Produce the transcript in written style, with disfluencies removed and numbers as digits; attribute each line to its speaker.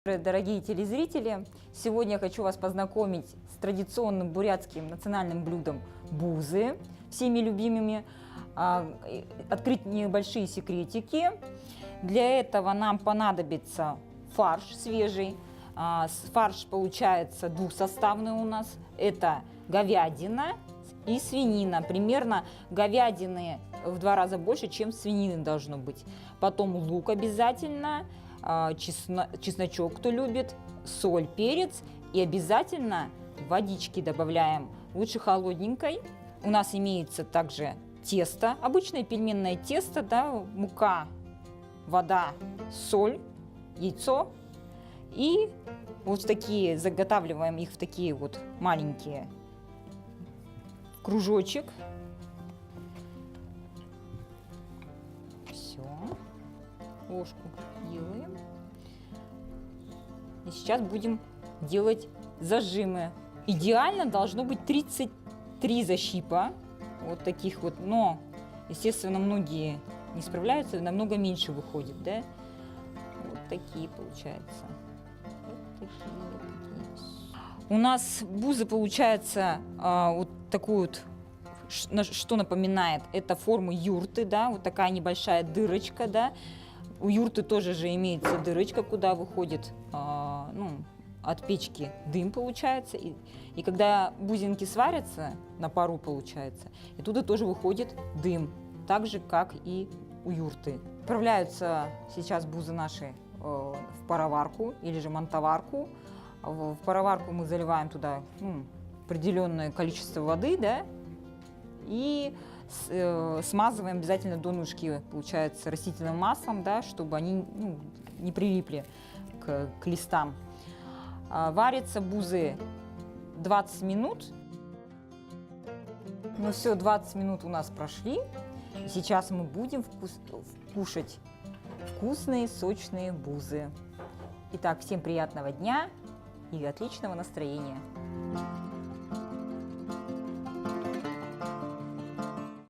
Speaker 1: Дорогие телезрители, сегодня я хочу вас познакомить с традиционным бурятским национальным блюдом бузы, всеми любимыми, открыть небольшие секретики. Для этого нам понадобится фарш свежий. Фарш получается двухсоставный у нас. Это говядина и свинина. Примерно говядины в 2 раза больше, чем свинины должно быть. Потом лук обязательно. Чесночок, кто любит, соль, перец, и обязательно водички добавляем, лучше холодненькой. У нас имеется также тесто, обычное пельменное тесто, да, мука, вода, соль, яйцо. И вот такие, заготавливаем их в такие вот маленькие кружочек. Все. Ложку делаем. И сейчас будем делать зажимы. Идеально должно быть 33 защипа. Вот таких вот. Но, естественно, многие не справляются, намного меньше выходит, да? Вот такие получаются. Вот такие. У нас буза получается вот такой вот, что напоминает, это форма юрты, да, вот такая небольшая дырочка, да. У юрты тоже же имеется дырочка, куда выходит от печки дым, получается. И когда бузинки сварятся, на пару получается, и туда тоже выходит дым, так же, как и у юрты. Отправляются сейчас бузы наши в пароварку или же мантоварку. В пароварку мы заливаем туда определенное количество воды, да, и смазываем обязательно донышки, получается, растительным маслом, да, чтобы они не прилипли к листам. Варятся бузы 20 минут. Ну все, 20 минут у нас прошли. Сейчас мы будем кушать вкусные, сочные бузы. Итак, всем приятного дня и отличного настроения.